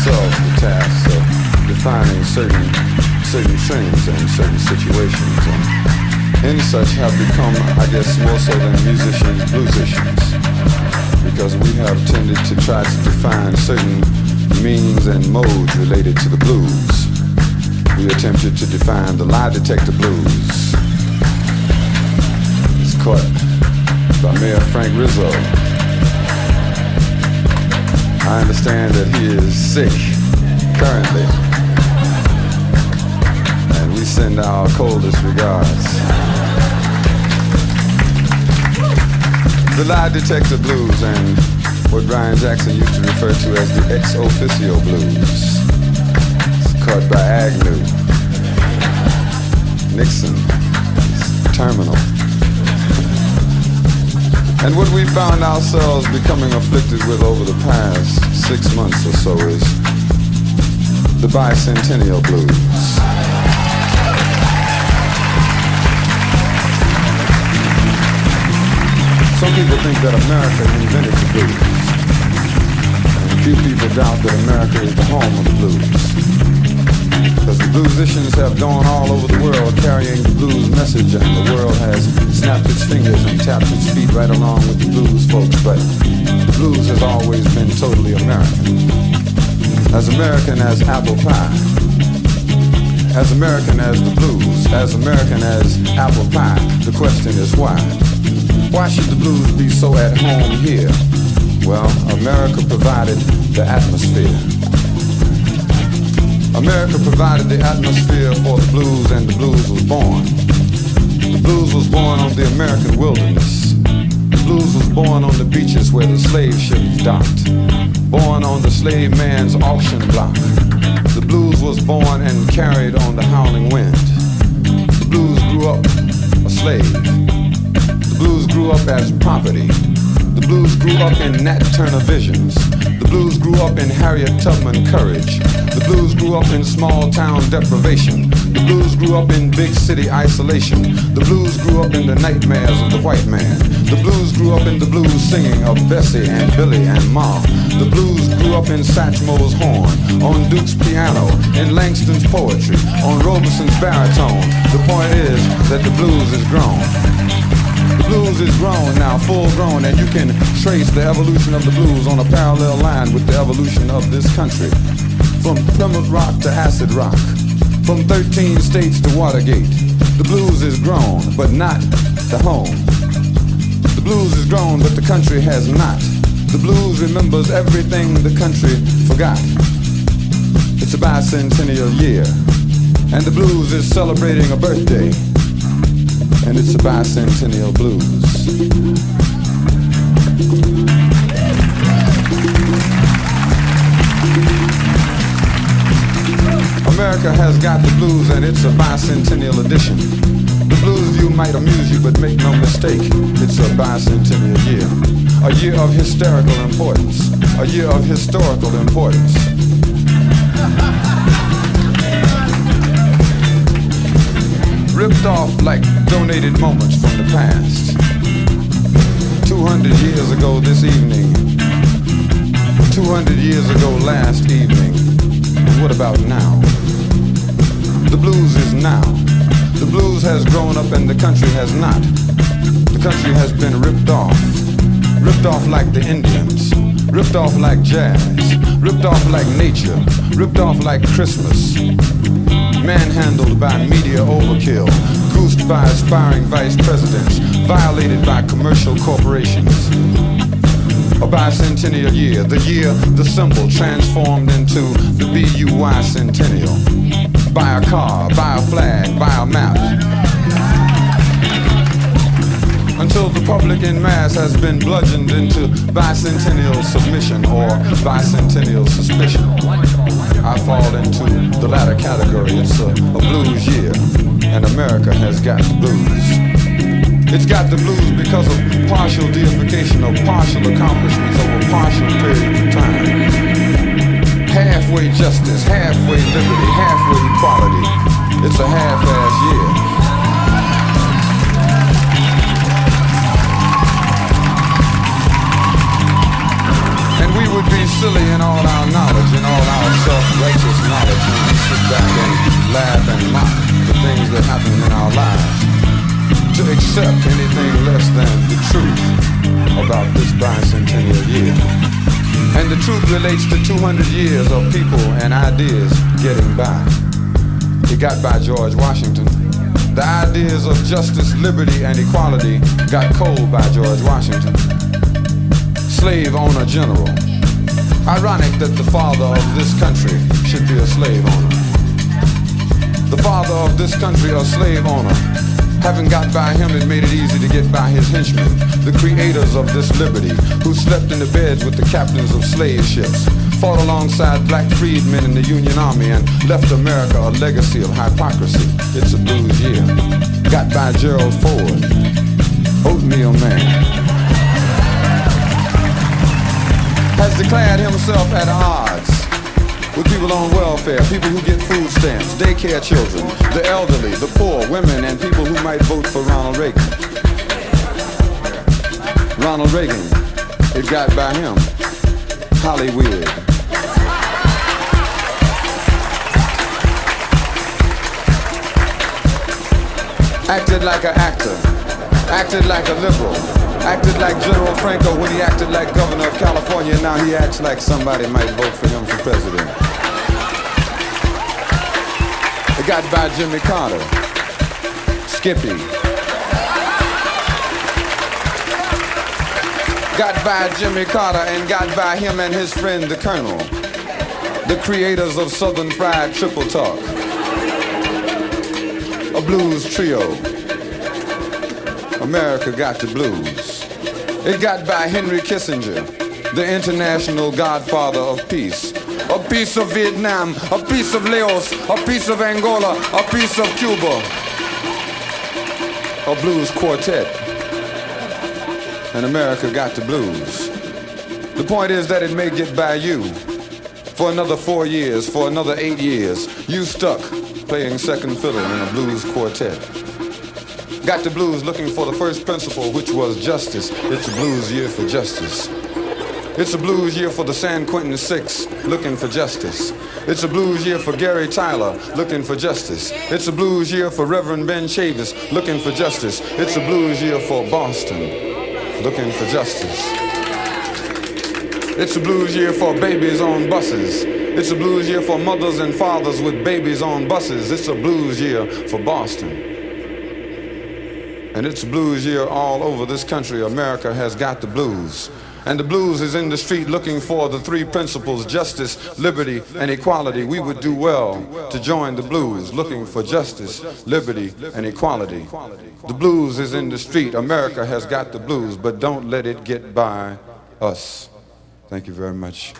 ourselves the task of defining certain things and certain situations, and in such have become, I guess, more so than musicians, bluesicians, because we have tended to try to define certain meanings and modes related to the blues. We attempted to define the lie detector blues. It's caught by Mayor Frank Rizzo. I understand that he is sick currently, and we send our coldest regards. The lie detector blues, and what Brian Jackson used to refer to as the ex officio blues. It's caught by Agnew, Nixon, terminal. And what we found ourselves becoming afflicted with over the past 6 months or so is the Bicentennial blues. Some people think that America invented the blues, and few people doubt that America is the home of the blues, because the bluesicians have gone all over the world carrying the blues message, and the world has snapped its fingers and tapped its feet right along with the blues folks, but the blues has always been totally American. As American as apple pie, as American as the blues, as American as apple pie, the question is why? Why should the blues be so at home here? Well, America provided the atmosphere. America provided the atmosphere for the blues, and the blues was born. The blues was born on the American wilderness. The blues was born on the beaches where the slave ships docked. Born on the slave man's auction block. The blues was born and carried on the howling wind. The blues grew up a slave. The blues grew up as property. The blues grew up in Nat Turner visions. The blues grew up in Harriet Tubman courage. The blues grew up in small town deprivation. The blues grew up in big city isolation. The blues grew up in the nightmares of the white man. The blues grew up in the blues singing of Bessie and Billy and Ma. The blues grew up in Satchmo's horn, on Duke's piano, in Langston's poetry, on Robeson's baritone. The point is that the blues is grown. The blues is grown now, full grown, and you can trace the evolution of the blues on a parallel line with the evolution of this country. From Plymouth Rock to acid rock, from 13 states to Watergate. The blues is grown, but not the home. The blues is grown, but the country has not. The blues remembers everything the country forgot. It's a bicentennial year, and the blues is celebrating a birthday. And it's a bicentennial blues. America has got the blues, and it's a bicentennial edition. The blues view might amuse you, but make no mistake, it's a bicentennial year. A year of hysterical importance. A year of historical importance. Ripped off like donated moments from the past. 200 years ago this evening. 200 years ago last evening. And what about now? The blues is now. The blues has grown up and the country has not. The country has been ripped off. Ripped off like the Indians. Ripped off like jazz. Ripped off like nature. Ripped off like Christmas. Manhandled by media overkill, goosed by aspiring vice presidents, violated by commercial corporations. A bicentennial year, the symbol transformed into the BUY centennial. Buy a car, buy a flag, buy a map. Until the public in mass has been bludgeoned into bicentennial submission or bicentennial suspicion. I fall into the latter category. It's a blues year, and America has got the blues. It's got the blues because of partial deification of partial accomplishments over partial periods of time. Halfway justice, halfway liberty, halfway equality. It's a half-ass year. And we would be silly in all our knowledge and all our back and laugh and mock the things that happen in our lives, to accept anything less than the truth about this bicentennial year. And the truth relates to 200 years of people and ideas getting by. It got by George Washington. The ideas of justice, liberty, and equality got cold by George Washington. Slave owner general. Ironic that the father of this country should be a slave owner. The father of this country, a slave owner. Having got by him, it made it easy to get by his henchmen, the creators of this liberty, who slept in the beds with the captains of slave ships, fought alongside black freedmen in the Union Army, and left America a legacy of hypocrisy. It's a blues year. Got by Gerald Ford, Oatmeal Man. Has declared himself at odds with people on welfare, people who get food stamps, daycare children, the elderly, the poor, women, and people who might vote for Ronald Reagan. Ronald Reagan, it got by him. Hollywood. Acted like an actor, acted like a liberal, acted like General Franco when he acted like governor of California. Now he acts like somebody might vote for him for president. It got by Jimmy Carter, Skippy. Got by Jimmy Carter and got by him and his friend the Colonel, the creators of Southern Fried Triple Talk, a blues trio. America got the blues. It got by Henry Kissinger, the international godfather of peace. A piece of Vietnam, a piece of Laos, a piece of Angola, a piece of Cuba. A blues quartet. And America got the blues. The point is that it may get by you. For another 4 years, for another 8 years, you stuck playing second fiddle in a blues quartet. Got the blues looking for the first principle, which was justice. It's a blues year for justice. It's a blues year for the San Quentin Six, looking for justice. It's a blues year for Gary Tyler, looking for justice. It's a blues year for Reverend Ben Chavis, looking for justice. It's a blues year for Boston, looking for justice. It's a blues year for babies on buses. It's a blues year for mothers and fathers with babies on buses. It's a blues year for Boston. And it's a blues year all over this country. America has got the blues. And the blues is in the street looking for the three principles, justice, liberty, and equality. We would do well to join the blues looking for justice, liberty, and equality. The blues is in the street. America has got the blues, but don't let it get by us. Thank you very much.